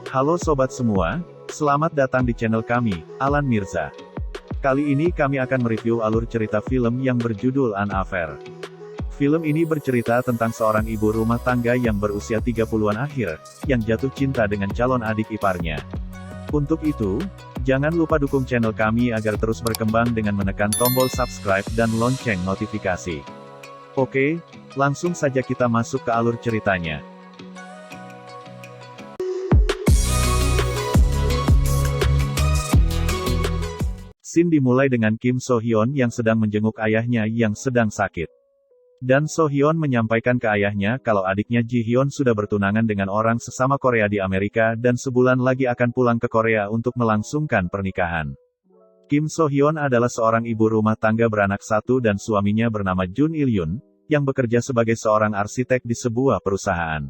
Halo sobat semua, selamat datang di channel kami, Alan Mirza. Kali ini kami akan mereview alur cerita film yang berjudul An Affair. Film ini bercerita tentang seorang ibu rumah tangga yang berusia 30-an akhir, yang jatuh cinta dengan calon adik iparnya. Untuk itu, jangan lupa dukung channel kami agar terus berkembang dengan menekan tombol subscribe dan lonceng notifikasi. Oke, langsung saja kita masuk ke alur ceritanya. Scene dimulai dengan Kim So Hyun yang sedang menjenguk ayahnya yang sedang sakit. Dan So Hyun menyampaikan ke ayahnya kalau adiknya Ji Hyun sudah bertunangan dengan orang sesama Korea di Amerika dan sebulan lagi akan pulang ke Korea untuk melangsungkan pernikahan. Kim So Hyun adalah seorang ibu rumah tangga beranak satu dan suaminya bernama Jun Il Yun, yang bekerja sebagai seorang arsitek di sebuah perusahaan.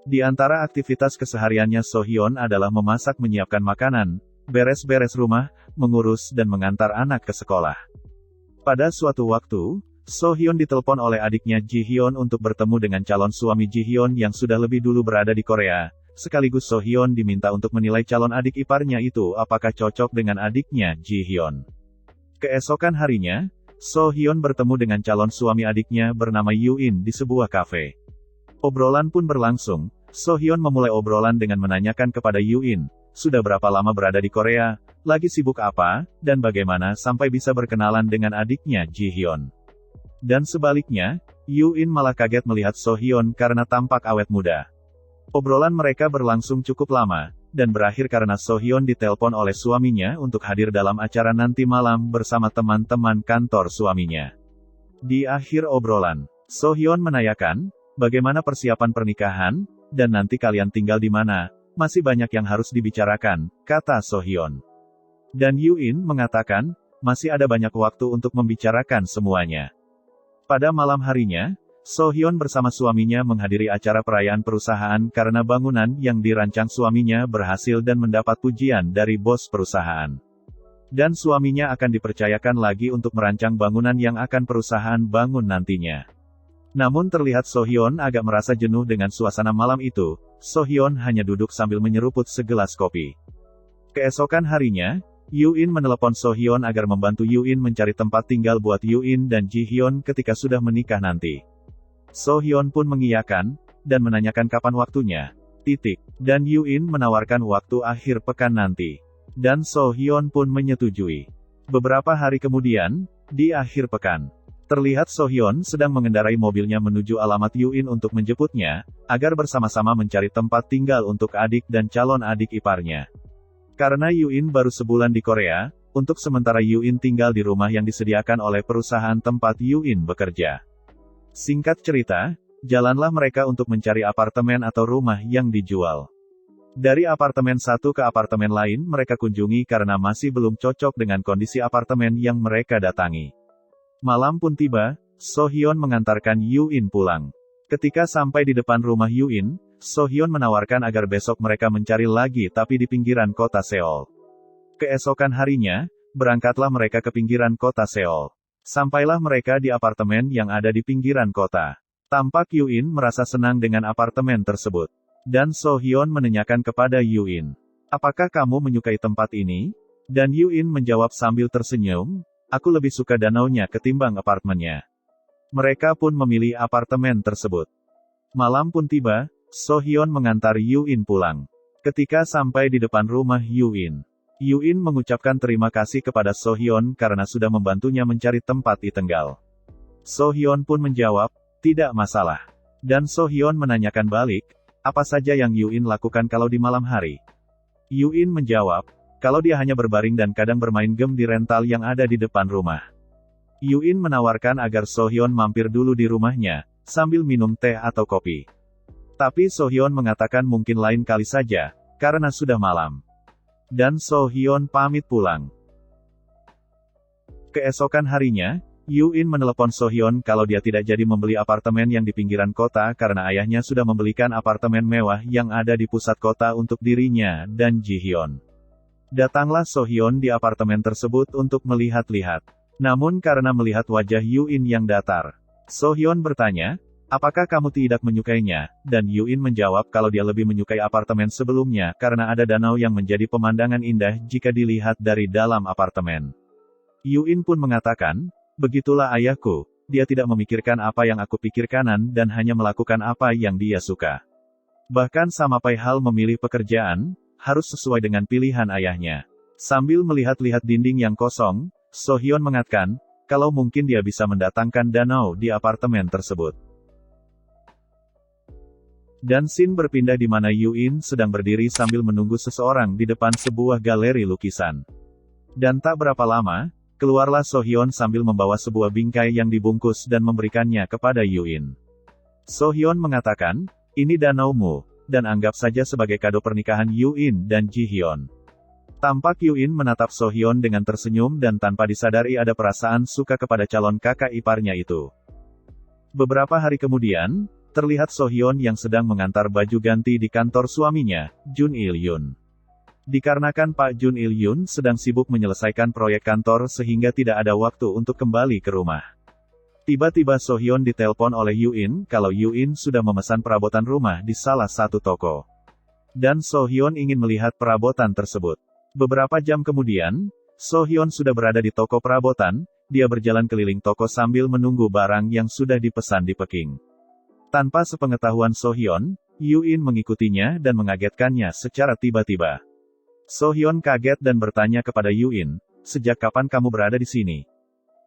Di antara aktivitas kesehariannya So Hyun adalah memasak, menyiapkan makanan, beres-beres rumah, mengurus dan mengantar anak ke sekolah. Pada suatu waktu, So Hyun ditelepon oleh adiknya Ji Hyun untuk bertemu dengan calon suami Ji Hyun yang sudah lebih dulu berada di Korea. Sekaligus So Hyun diminta untuk menilai calon adik iparnya itu apakah cocok dengan adiknya Ji Hyun. Keesokan harinya, So Hyun bertemu dengan calon suami adiknya bernama Yoo In di sebuah kafe. Obrolan pun berlangsung. So Hyun memulai obrolan dengan menanyakan kepada Yoo In, sudah berapa lama berada di Korea, lagi sibuk apa, dan bagaimana sampai bisa berkenalan dengan adiknya Ji Hyun. Dan sebaliknya, Yoo In malah kaget melihat So Hyun karena tampak awet muda. Obrolan mereka berlangsung cukup lama, dan berakhir karena So Hyun ditelepon oleh suaminya untuk hadir dalam acara nanti malam bersama teman-teman kantor suaminya. Di akhir obrolan, So Hyun menanyakan, bagaimana persiapan pernikahan, dan nanti kalian tinggal di mana, masih banyak yang harus dibicarakan, kata So Hyun. Dan Yoo In mengatakan, masih ada banyak waktu untuk membicarakan semuanya. Pada malam harinya, So Hyun bersama suaminya menghadiri acara perayaan perusahaan karena bangunan yang dirancang suaminya berhasil dan mendapat pujian dari bos perusahaan. Dan suaminya akan dipercayakan lagi untuk merancang bangunan yang akan perusahaan bangun nantinya. Namun terlihat So Hyun agak merasa jenuh dengan suasana malam itu. So Hyun hanya duduk sambil menyeruput segelas kopi. Keesokan harinya, Yoo In menelepon So Hyun agar membantu Yoo In mencari tempat tinggal buat Yoo In dan Ji Hyun ketika sudah menikah nanti. So Hyun pun mengiyakan, dan menanyakan kapan waktunya. Dan Yoo In menawarkan waktu akhir pekan nanti. Dan So Hyun pun menyetujui. Beberapa hari kemudian, di akhir pekan, terlihat So Hyun sedang mengendarai mobilnya menuju alamat Yoo In untuk menjemputnya, agar bersama-sama mencari tempat tinggal untuk adik dan calon adik iparnya. Karena Yoo In baru sebulan di Korea, untuk sementara Yoo In tinggal di rumah yang disediakan oleh perusahaan tempat Yoo In bekerja. Singkat cerita, jalanlah mereka untuk mencari apartemen atau rumah yang dijual. Dari apartemen satu ke apartemen lain mereka kunjungi karena masih belum cocok dengan kondisi apartemen yang mereka datangi. Malam pun tiba, So Hyun mengantarkan Yoo In pulang. Ketika sampai di depan rumah Yoo In, So Hyun menawarkan agar besok mereka mencari lagi tapi di pinggiran kota Seoul. Keesokan harinya, berangkatlah mereka ke pinggiran kota Seoul. Sampailah mereka di apartemen yang ada di pinggiran kota. Tampak Yoo In merasa senang dengan apartemen tersebut. Dan So Hyun menanyakan kepada Yoo In, apakah kamu menyukai tempat ini? Dan Yoo In menjawab sambil tersenyum, aku lebih suka danaunya ketimbang apartemennya. Mereka pun memilih apartemen tersebut. Malam pun tiba, So Hyun mengantar Yoo In pulang. Ketika sampai di depan rumah Yoo In mengucapkan terima kasih kepada So Hyun karena sudah membantunya mencari tempat tinggal. So Hyun pun menjawab, tidak masalah. Dan So Hyun menanyakan balik, apa saja yang Yoo In lakukan kalau di malam hari? Yoo In menjawab, kalau dia hanya berbaring dan kadang bermain game di rental yang ada di depan rumah. Yoo In menawarkan agar So Hyun mampir dulu di rumahnya, sambil minum teh atau kopi. Tapi So Hyun mengatakan mungkin lain kali saja, karena sudah malam. Dan So Hyun pamit pulang. Keesokan harinya, Yoo In menelepon So Hyun kalau dia tidak jadi membeli apartemen yang di pinggiran kota karena ayahnya sudah membelikan apartemen mewah yang ada di pusat kota untuk dirinya dan Ji Hyun. Datanglah So Hyun di apartemen tersebut untuk melihat-lihat. Namun karena melihat wajah Yoo In yang datar, So Hyun bertanya, Apakah kamu tidak menyukainya? Dan Yuin menjawab kalau dia lebih menyukai apartemen sebelumnya karena ada danau yang menjadi pemandangan indah jika dilihat dari dalam apartemen. Yuin pun mengatakan, begitulah ayahku, dia tidak memikirkan apa yang aku pikirkan dan hanya melakukan apa yang dia suka. Bahkan sampai hal memilih pekerjaan, harus sesuai dengan pilihan ayahnya. Sambil melihat-lihat dinding yang kosong, So-hyun mengatakan, kalau mungkin dia bisa mendatangkan danau di apartemen tersebut. Dan scene berpindah di mana Yuin sedang berdiri sambil menunggu seseorang di depan sebuah galeri lukisan. Dan tak berapa lama, keluarlah So-hyun sambil membawa sebuah bingkai yang dibungkus dan memberikannya kepada Yuin. So-hyun mengatakan, ini danaumu, dan anggap saja sebagai kado pernikahan Yuin dan Ji-hyun. Tampak Yuin menatap So-hyun dengan tersenyum dan tanpa disadari ada perasaan suka kepada calon kakak iparnya itu. Beberapa hari kemudian, terlihat So-hyun yang sedang mengantar baju ganti di kantor suaminya, Jun Il-yun. Dikarenakan Pak Jun Il-yun sedang sibuk menyelesaikan proyek kantor sehingga tidak ada waktu untuk kembali ke rumah. Tiba-tiba So-hyun ditelepon oleh Yuin kalau Yuin sudah memesan perabotan rumah di salah satu toko. Dan So-hyun ingin melihat perabotan tersebut. Beberapa jam kemudian, So-hyun sudah berada di toko perabotan, dia berjalan keliling toko sambil menunggu barang yang sudah dipesan di Peking. Tanpa sepengetahuan So-hyun, Yuin mengikutinya dan mengagetkannya secara tiba-tiba. So-hyun kaget dan bertanya kepada Yuin, sejak kapan kamu berada di sini?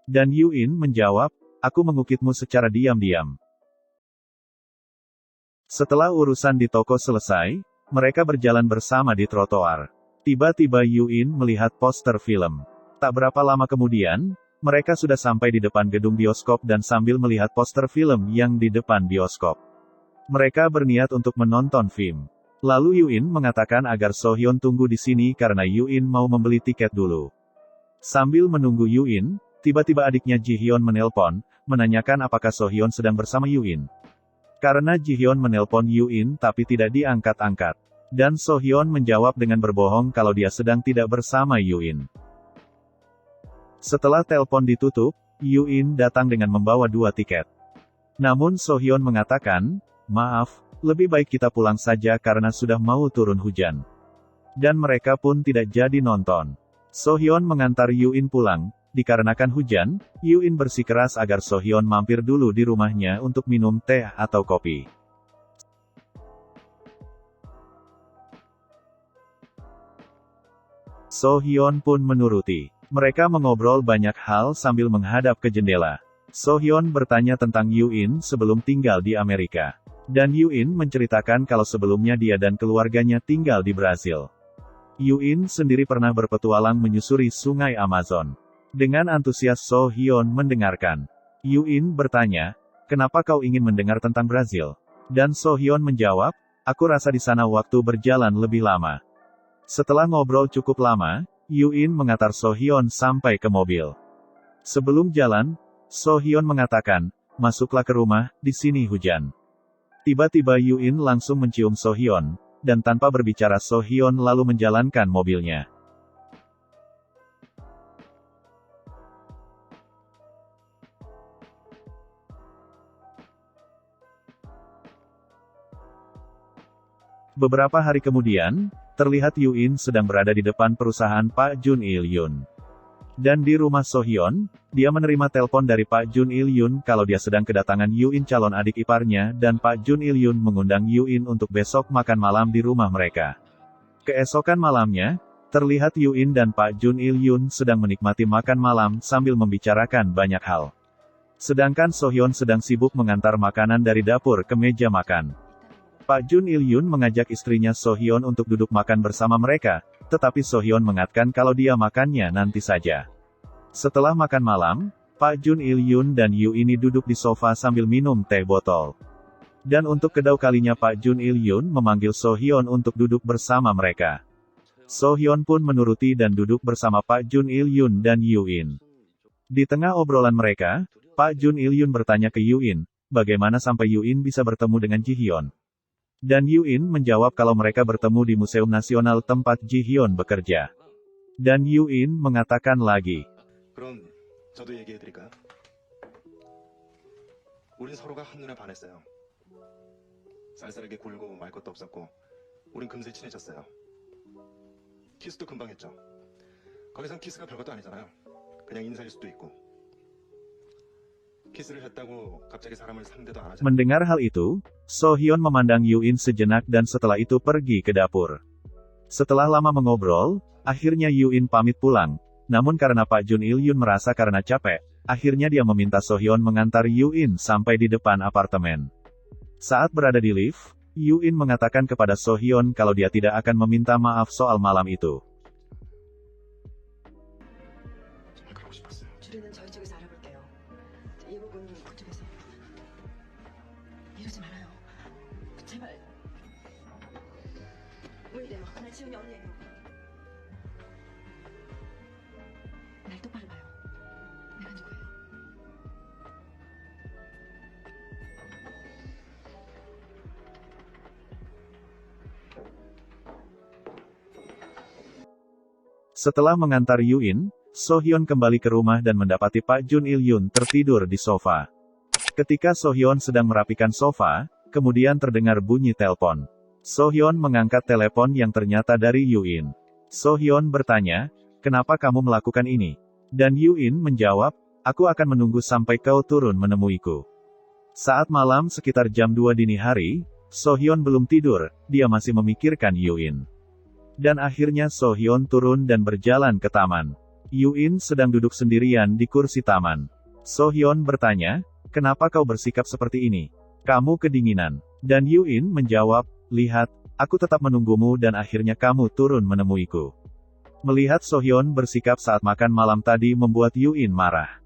Dan Yuin menjawab, aku mengukitmu secara diam-diam. Setelah urusan di toko selesai, mereka berjalan bersama di trotoar. Tiba-tiba Yuin melihat poster film. Tak berapa lama kemudian, mereka sudah sampai di depan gedung bioskop dan sambil melihat poster film yang di depan bioskop. Mereka berniat untuk menonton film. Lalu Yuin mengatakan agar So-hyun tunggu di sini karena Yuin mau membeli tiket dulu. Sambil menunggu Yuin, tiba-tiba adiknya Ji-hyun menelpon, menanyakan apakah So-hyun sedang bersama Yuin. Karena Ji-hyun menelpon Yuin tapi tidak diangkat-angkat. Dan So-hyun menjawab dengan berbohong kalau dia sedang tidak bersama Yuin. Setelah telepon ditutup, Yuin datang dengan membawa 2 tiket. Namun So-hyun mengatakan, maaf, lebih baik kita pulang saja karena sudah mau turun hujan. Dan mereka pun tidak jadi nonton. So-hyun mengantar Yuin pulang, dikarenakan hujan, Yuin bersikeras agar So-hyun mampir dulu di rumahnya untuk minum teh atau kopi. So-hyun pun menuruti. Mereka mengobrol banyak hal sambil menghadap ke jendela. So-hyun bertanya tentang Yuin sebelum tinggal di Amerika. Dan Yuin menceritakan kalau sebelumnya dia dan keluarganya tinggal di Brasil. Yuin sendiri pernah berpetualang menyusuri sungai Amazon. Dengan antusias So-hyun mendengarkan. Yuin bertanya, kenapa kau ingin mendengar tentang Brasil? Dan So-hyun menjawab, aku rasa di sana waktu berjalan lebih lama. Setelah ngobrol cukup lama, Yuin mengantar So-hyun sampai ke mobil. Sebelum jalan, So-hyun mengatakan, masuklah ke rumah, di sini hujan. Tiba-tiba Yuin langsung mencium So-hyun, dan tanpa berbicara So-hyun lalu menjalankan mobilnya. Beberapa hari kemudian, terlihat Yuin sedang berada di depan perusahaan Pak Jun Il-yun. Dan di rumah So-hyun, dia menerima telepon dari Pak Jun Il-yun kalau dia sedang kedatangan Yuin calon adik iparnya dan Pak Jun Il-yun mengundang Yuin untuk besok makan malam di rumah mereka. Keesokan malamnya, terlihat Yuin dan Pak Jun Il-yun sedang menikmati makan malam sambil membicarakan banyak hal. Sedangkan So-hyun sedang sibuk mengantar makanan dari dapur ke meja makan. Pak Jun Il-yun mengajak istrinya So-hyun untuk duduk makan bersama mereka, tetapi So-hyun mengatakan kalau dia makannya nanti saja. Setelah makan malam, Pak Jun Il-yun dan Yuin duduk di sofa sambil minum teh botol. Dan untuk kedua kalinya Pak Jun Il-yun memanggil So-hyun untuk duduk bersama mereka. So-hyun pun menuruti dan duduk bersama Pak Jun Il-yun dan Yuin. Di tengah obrolan mereka, Pak Jun Il-yun bertanya ke Yuin, bagaimana sampai Yuin bisa bertemu dengan Ji-hyun. Dan Yuin menjawab kalau mereka bertemu di Museum Nasional tempat Ji-hyun bekerja. Dan Yuin mengatakan lagi, 우린 서로가 한눈에 반했어요. 쌀쌀하게 굴고 말 것도 없었고 우린 금세 친해졌어요. 키스도 금방 했죠. 거기선 키스가 별것도 아니잖아요. 그냥 인사일 수도 있고. 키스를 했다고 갑자기 사람을 상대도 안 하잖아요. Mendengar hal itu, So-hyun memandang Yu-in sejenak dan setelah itu pergi ke dapur. Setelah lama mengobrol, akhirnya Yu-in pamit pulang. Namun karena Pak Jun Il-yun merasa karena capek, akhirnya dia meminta So-hyun mengantar Yu-in sampai di depan apartemen. Saat berada di lift, Yu-in mengatakan kepada So-hyun kalau dia tidak akan meminta maaf soal malam itu. 정말 그러고 싶었어요. 주례는 저희 쪽에서 알아볼게요. 이 부분 그쪽에서 이러지 말아요. 제발. 왜 이래요? 나 지훈이 언니예요. 날 똑바로 봐요. 내가 누구예요? Setelah mengantar Yu-in, So-hyun kembali ke rumah dan mendapati Pak Jun Il-yun tertidur di sofa. Ketika So-hyun sedang merapikan sofa, kemudian terdengar bunyi telepon. So-hyun mengangkat telepon yang ternyata dari Yu-in. So-hyun bertanya, "Kenapa kamu melakukan ini?" Dan Yu-in menjawab, "Aku akan menunggu sampai kau turun menemuiku." Saat malam sekitar jam 2 dini hari, So-hyun belum tidur, dia masih memikirkan Yu-in. Dan akhirnya So-hyun turun dan berjalan ke taman. Yu-in sedang duduk sendirian di kursi taman. So-hyun bertanya, "Kenapa kau bersikap seperti ini? Kamu kedinginan." Dan Yu-in menjawab, "Lihat, aku tetap menunggumu dan akhirnya kamu turun menemuiku." Melihat So-hyun bersikap saat makan malam tadi membuat Yu-in marah.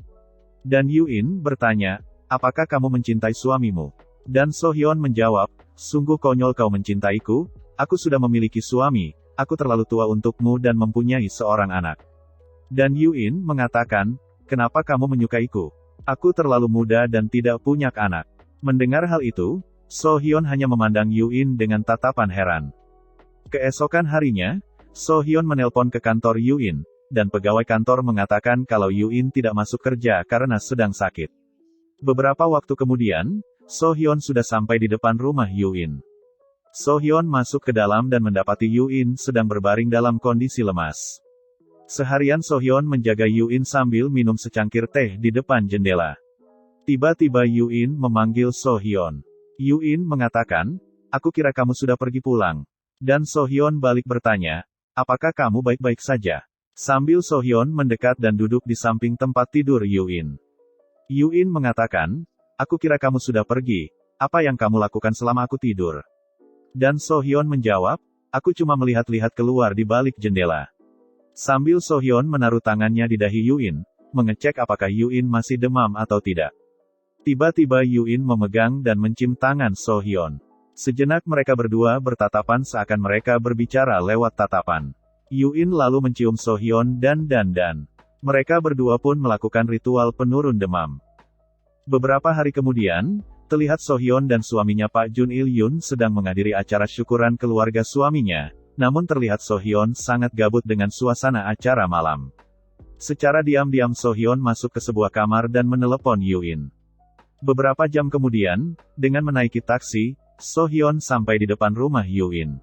Dan Yu-in bertanya, "Apakah kamu mencintai suamimu?" Dan So-hyun menjawab, "Sungguh konyol kau mencintaiku, aku sudah memiliki suami, aku terlalu tua untukmu dan mempunyai seorang anak." Dan Yu-in mengatakan, "Kenapa kamu menyukaiku? Aku terlalu muda dan tidak punya anak." Mendengar hal itu, So-hyun hanya memandang Yu-in dengan tatapan heran. Keesokan harinya, So-hyun menelpon ke kantor Yu-in, dan pegawai kantor mengatakan kalau Yu-in tidak masuk kerja karena sedang sakit. Beberapa waktu kemudian, So-hyun sudah sampai di depan rumah Yu-in. So-hyun masuk ke dalam dan mendapati Yu-in sedang berbaring dalam kondisi lemas. Seharian So-hyun menjaga Yu-in sambil minum secangkir teh di depan jendela. Tiba-tiba Yu-in memanggil So-hyun. Yu-in mengatakan, "Aku kira kamu sudah pergi pulang." Dan So-hyun balik bertanya, "Apakah kamu baik-baik saja?" Sambil So-hyun mendekat dan duduk di samping tempat tidur Yu-in. Yu-in mengatakan, "Aku kira kamu sudah pergi. Apa yang kamu lakukan selama aku tidur?" Dan So-hyun menjawab, "Aku cuma melihat-lihat keluar di balik jendela." Sambil So-hyun menaruh tangannya di dahi Yu-in, mengecek apakah Yu-in masih demam atau tidak. Tiba-tiba Yu-in memegang dan mencium tangan So-hyun. Sejenak mereka berdua bertatapan seakan mereka berbicara lewat tatapan. Yu-in lalu mencium So-hyun dan. Mereka berdua pun melakukan ritual penurun demam. Beberapa hari kemudian, terlihat So-hyun dan suaminya Pak Jun Il-yun sedang menghadiri acara syukuran keluarga suaminya. Namun terlihat So-hyun sangat gabut dengan suasana acara malam. Secara diam-diam So-hyun masuk ke sebuah kamar dan menelepon Yu-in. Beberapa jam kemudian, dengan menaiki taksi, So-hyun sampai di depan rumah Yu-in.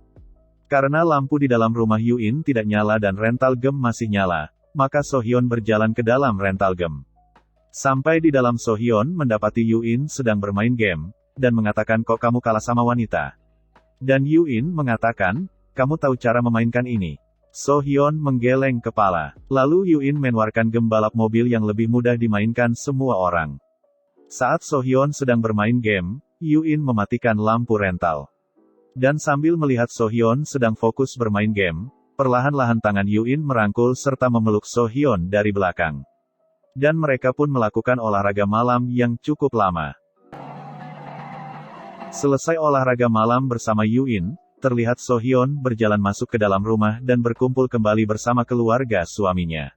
Karena lampu di dalam rumah Yu-in tidak nyala dan rental game masih nyala, maka So-hyun berjalan ke dalam rental game. Sampai di dalam So-hyun mendapati Yu-in sedang bermain game, dan mengatakan, "Kok kamu kalah sama wanita?" Dan Yu-in mengatakan, "Kamu tahu cara memainkan ini?" So-hyun menggeleng kepala. Lalu Yu-in menawarkan game balap mobil yang lebih mudah dimainkan semua orang. Saat So-hyun sedang bermain game, Yu-in mematikan lampu rental. Dan sambil melihat So-hyun sedang fokus bermain game, perlahan-lahan tangan Yu-in merangkul serta memeluk So-hyun dari belakang. Dan mereka pun melakukan olahraga malam yang cukup lama. Selesai olahraga malam bersama Yu-in, terlihat So-hyun berjalan masuk ke dalam rumah dan berkumpul kembali bersama keluarga suaminya.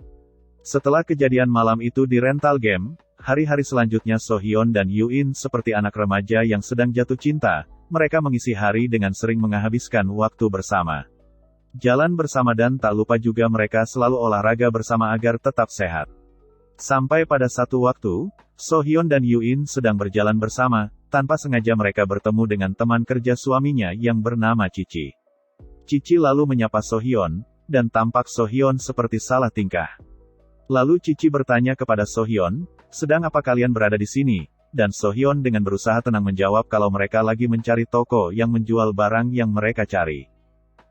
Setelah kejadian malam itu di rental game, hari-hari selanjutnya So-hyun dan Yu-in seperti anak remaja yang sedang jatuh cinta, mereka mengisi hari dengan sering menghabiskan waktu bersama. Jalan bersama dan tak lupa juga mereka selalu olahraga bersama agar tetap sehat. Sampai pada satu waktu, So-hyun dan Yoo-in sedang berjalan bersama, tanpa sengaja mereka bertemu dengan teman kerja suaminya yang bernama Cici. Cici lalu menyapa So-hyun, dan tampak So-hyun seperti salah tingkah. Lalu Cici bertanya kepada So-hyun, "Sedang apa kalian berada di sini?" Dan So-hyun dengan berusaha tenang menjawab kalau mereka lagi mencari toko yang menjual barang yang mereka cari.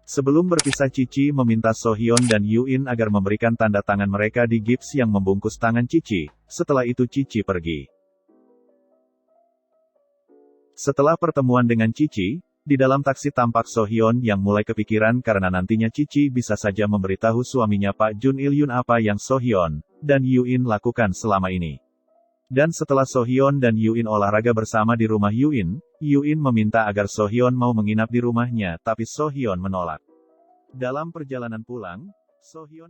Sebelum berpisah Cici meminta So-hyun dan Yoo-in agar memberikan tanda tangan mereka di gips yang membungkus tangan Cici, setelah itu Cici pergi. Setelah pertemuan dengan Cici, di dalam taksi tampak So-hyun yang mulai kepikiran karena nantinya Cici bisa saja memberitahu suaminya Pak Jun Il-yun apa yang So-hyun dan Yoo-in lakukan selama ini. Dan setelah So-hyun dan Yoo-in olahraga bersama di rumah Yoo-in meminta agar So-hyun mau menginap di rumahnya tapi So-hyun menolak. Dalam perjalanan pulang, So-hyun